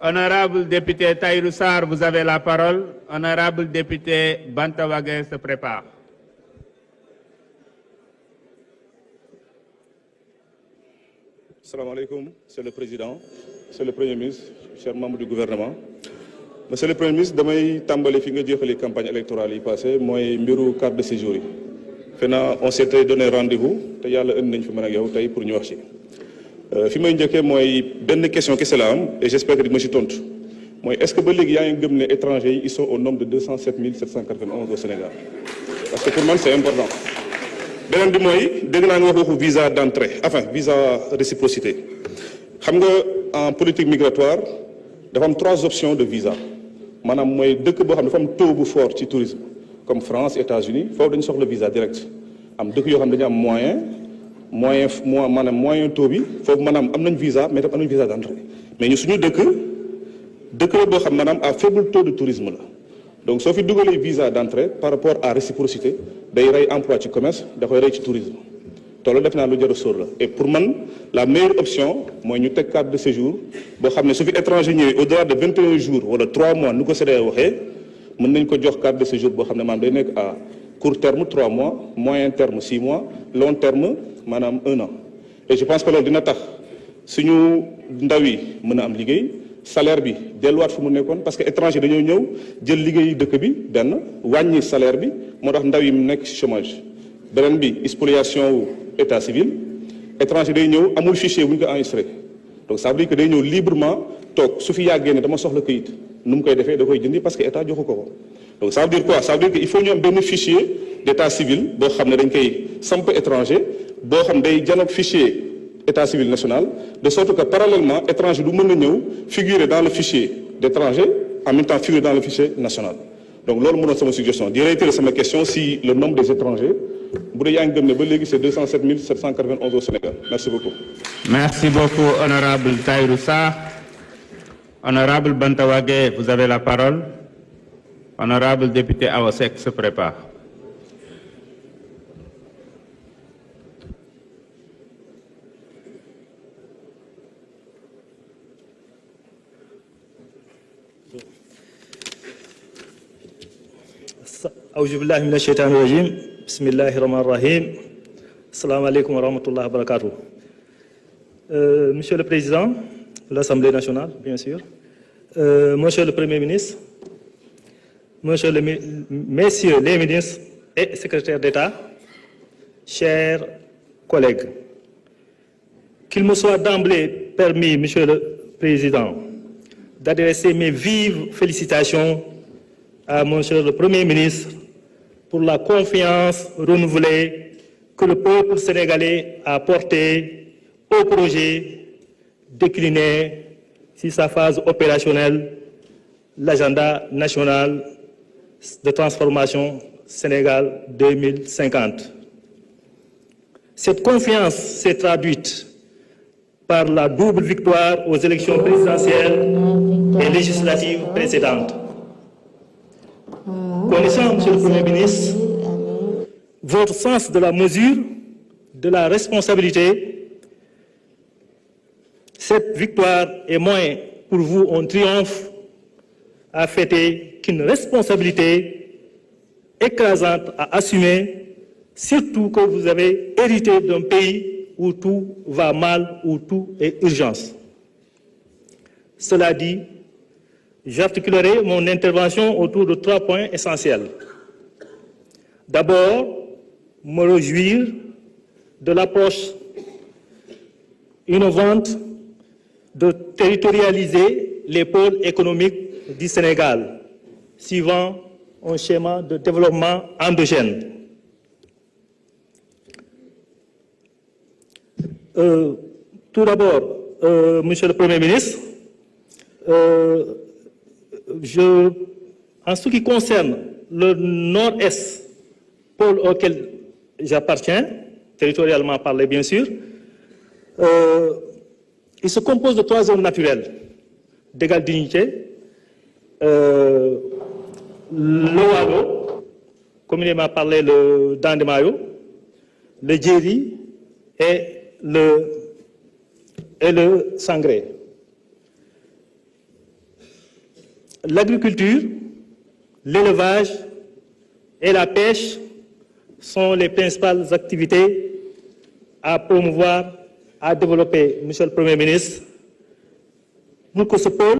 Honorable député Tahirou Sarr, vous avez la parole. Honorable député Banta Wagué se prépare. Assalamu alaikum, Monsieur le Président, Monsieur le Premier ministre, chers membres du gouvernement. Monsieur le Premier ministre, damay tàmbali fi nga jeexalee campagne électorale yi passé mooy mbiru carte de séjour yi. Fena on s'était donné rendez-vous te yàlla indi nañ fi mën ak yow tey pour ñu wax ci. Fi may njëkkee mooy benn question kese la am et j'espère que di ma ci tontu mooy est-ce que ba léegi yaa ngi gëm ne étrangers yi ils sont au nombre de 207 791 au Sénégal parce que pour moi c'est important. beneen bi mooy dégg naa nga wax waxu visa d'entrée enfin visa réciprocité xam nga en politique migratoire dafa am 3 options de visa maanaam mooy dëkk boo xam ne dafa am taux bu fort ci tourisme comme France États-Unis foofu dañu soxla visa direct am dëkk yoo xam ne dañu am moyen taux bi foofu maanaam am nañ visa mais tam am nañ visa d'entrée mais ñu suñu dëkk la boo xam maanaam à faible taux de tourisme la donc soo fi dugalee visa d'entrée par rapport à réciprocité day rey emploi ci commerce da koy rey ci tourisme te loolu def naa lu jar a sóor la et pour man la meilleure option mooy ñu teg carte de séjour boo xam ne su fi étranger ñëwee au-delà de 21 jours wala 3 mois nu ko CEDEAO waxee mën nañ ko jox carte de séjour boo xam ne maanaam day nekk à court terme 3 mois moyen terme 6 mois long terme maanaam 1 an et je pense que loolu dina tax suñu ndaw yi mën a am liggéey salaire bi delluwaat fu mu nekkoon parce que étranger dañoo ñëw jël liggéey dëkk bi benn wàññi salaire bi moo tax ndaw yi mu nekk ci chômage beneen bi spoliation wu état civil étranger day ñëw amul fichier bu ñu ko enregistré donc ça veut dire que day ñëw librement toog su fi yàggee ne dama soxla këyit nu mu koy defee da koy jëndi parce que état joxu ko donc ça veut dire quoi ça veut dire que il faut ñu am benn fichier d'état civil boo xam ne dañ koy samp étranger boo xam day janoog fichier état civil national de sorte que parallèlement étranger du mën a ñëw figurer dans le fichier d'étranger en même temps figurer dans le fichier national donc loolu mënoon sama suggestion di réitérer sama question si le nombre des étrangers bu dee yaa ngi gëm ne ba léegi c'est 207 791 au Sénégal merci beaucoup. Merci beaucoup honorable Tahirou Sarr. Honorable Banta Wagué, vous avez la parole. Honorable député Awa Seck se prépare. Aouzu billahi minash shaitanir rajim. Bismillahir rahmanir rahim. Assalamu alaikum wa rahmatullahi wa barakatuh. Monsieur le Président de l'Assemblée nationale, bien sûr, Monsieur le Premier ministre, Messieurs les ministres et secrétaires d'État, chers collègues, qu'il me soit d'emblée permis, Monsieur le Président, d'adresser mes vives félicitations à Monsieur le Premier ministre pour la confiance renouvelée que le peuple sénégalais a portée au projet décliné sur sa phase opérationnelle, l'agenda national de transformation Sénégal 2050. Cette confiance s'est traduite par la double victoire aux élections présidentielles et législatives précédentes. Connaissant, Monsieur le Premier ministre, votre sens de la mesure, de la responsabilité, cette victoire est moins pour vous un triomphe à fêter qu'une responsabilité écrasante à assumer, surtout que vous avez hérité d'un pays où tout va mal, où tout est urgence. Cela dit, j'articulerai mon intervention autour de 3 points essentiels. D'abord, me réjouir de l'approche innovante de territorialiser les pôles économiques du Sénégal, suivant un schéma de développement endogène. Tout d'abord, Monsieur le Premier ministre, en ce qui concerne le nord-est, pôle auquel j'appartiens, territorialement parlé bien sûr, il se compose de 3 zones naturelles d'égale dignité. Le Wado, communément parlé le Dandemayo, le Djeri et le Sangré. l'agriculture, l'élevage et la pêche sont les principales activités à promouvoir, à développer, Monsieur le Premier ministre, pour que ce pôle